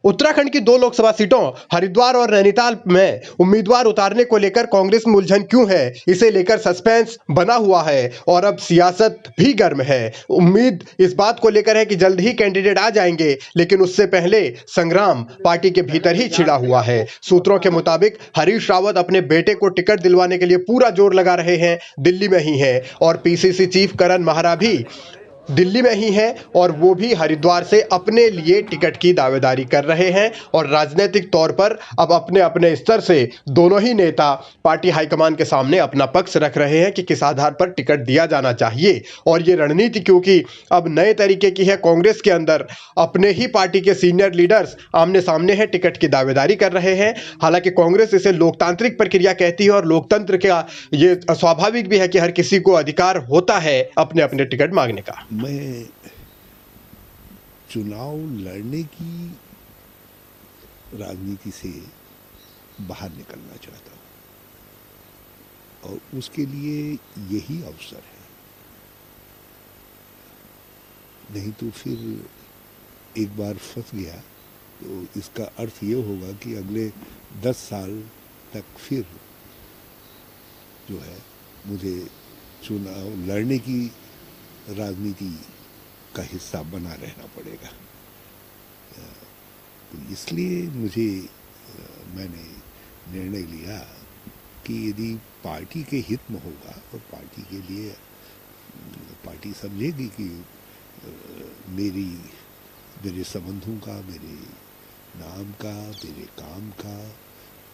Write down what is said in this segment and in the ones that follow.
उत्तराखंड की 2 लोकसभा सीटों हरिद्वार और नैनीताल में उम्मीदवार उतारने को लेकर कांग्रेस में उलझन क्यों है, इसे लेकर सस्पेंस बना हुआ है और अब सियासत भी गर्म है। उम्मीद इस बात को लेकर है कि जल्द ही कैंडिडेट आ जाएंगे, लेकिन उससे पहले संग्राम पार्टी के भीतर ही छिड़ा हुआ है। सूत्रों के मुताबिक हरीश रावत अपने बेटे को टिकट दिलवाने के लिए पूरा जोर लगा रहे हैं, दिल्ली में ही है और पीसीसी चीफ करण माहरा भी दिल्ली में ही हैं और वो भी हरिद्वार से अपने लिए टिकट की दावेदारी कर रहे हैं और राजनीतिक तौर पर अब अपने अपने स्तर से दोनों ही नेता पार्टी हाईकमान के सामने अपना पक्ष रख रहे हैं कि किस आधार पर टिकट दिया जाना चाहिए। और ये रणनीति क्योंकि अब नए तरीके की है, कांग्रेस के अंदर अपने ही पार्टी के सीनियर लीडर्स आमने सामने हैं, टिकट की दावेदारी कर रहे हैं। हालांकि कांग्रेस इसे लोकतांत्रिक प्रक्रिया कहती है और लोकतंत्र का ये स्वाभाविक भी है कि हर किसी को अधिकार होता है अपने अपने टिकट मांगने का। मैं चुनाव लड़ने की राजनीति से बाहर निकलना चाहता हूं और उसके लिए यही अवसर है, नहीं तो फिर एक बार फंस गया तो इसका अर्थ ये होगा कि अगले 10 साल तक फिर जो है मुझे चुनाव लड़ने की राजनीति का हिस्सा बना रहना पड़ेगा। तो इसलिए मैंने निर्णय लिया कि यदि पार्टी के हित में होगा और पार्टी के लिए पार्टी समझेगी कि मेरे संबंधों का, मेरे नाम का, मेरे काम का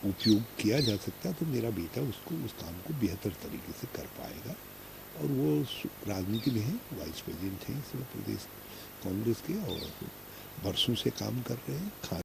उपयोग किया जा सकता है, तो मेरा बेटा उस काम को बेहतर तरीके से कर पाएगा। और वो राजनीति में है, वाइस प्रेसिडेंट हैं इस प्रदेश कांग्रेस के और बरसों से काम कर रहे हैं।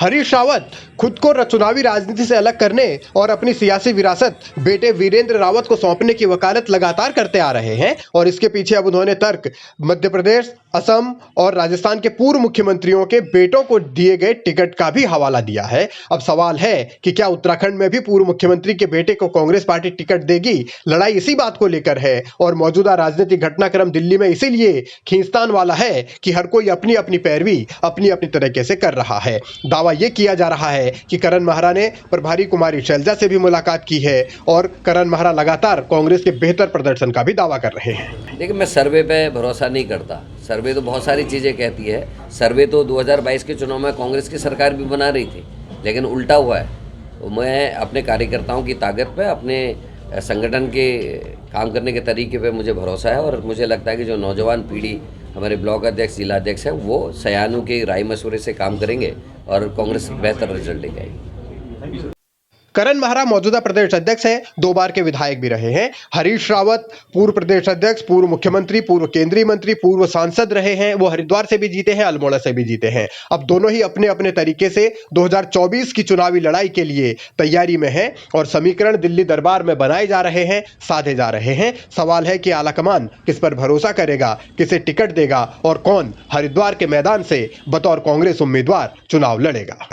हरीश रावत खुद को चुनावी राजनीति से अलग करने और अपनी सियासी विरासत बेटे वीरेंद्र रावत को सौंपने की वकालत लगातार करते आ रहे हैं और इसके पीछे अब उन्होंने तर्क मध्य प्रदेश, असम और राजस्थान के पूर्व मुख्यमंत्रियों के बेटों को दिए गए टिकट का भी हवाला दिया है। अब सवाल है कि क्या उत्तराखंड में भी पूर्व मुख्यमंत्री के बेटे को कांग्रेस पार्टी टिकट देगी? लड़ाई इसी बात को लेकर है और मौजूदा राजनीतिक घटनाक्रम दिल्ली में इसीलिए खींचतान वाला है कि हर कोई अपनी अपनी पैरवी अपनी अपनी तरीके से कर रहा है। दावा यह किया जा रहा है कि करण माहरा ने प्रभारी कुमारी शैलजा से भी मुलाकात की है और करण माहरा लगातार कांग्रेस के बेहतर प्रदर्शन का भी दावा कर रहे हैं। लेकिन मैं सर्वे पे भरोसा नहीं करता। सर्वे तो बहुत सारी चीज़ें कहती है। सर्वे तो 2022 के चुनाव में कांग्रेस की सरकार भी बना रही थी, लेकिन उल्टा हुआ है। तो मैं अपने कार्यकर्ताओं की ताकत पे, अपने संगठन के काम करने के तरीके पे मुझे भरोसा है और मुझे लगता है कि जो नौजवान पीढ़ी, हमारे ब्लॉक अध्यक्ष, जिला अध्यक्ष हैं, वो सयानों के राय मशवरे से काम करेंगे और कांग्रेस बेहतर रिजल्ट लेके आएगी। करण माहरा मौजूदा प्रदेश अध्यक्ष हैं, 2 बार के विधायक भी रहे हैं। हरीश रावत पूर्व प्रदेश अध्यक्ष, पूर्व मुख्यमंत्री, पूर्व केंद्रीय मंत्री, पूर्व सांसद रहे हैं। वो हरिद्वार से भी जीते हैं, अल्मोड़ा से भी जीते हैं। अब दोनों ही अपने अपने तरीके से 2024 की चुनावी लड़ाई के लिए तैयारी में हैं और समीकरण दिल्ली दरबार में बनाए जा रहे हैं, साधे जा रहे हैं। सवाल है कि आलाकमान किस पर भरोसा करेगा, किसे टिकट देगा और कौन हरिद्वार के मैदान से बतौर कांग्रेस उम्मीदवार चुनाव लड़ेगा।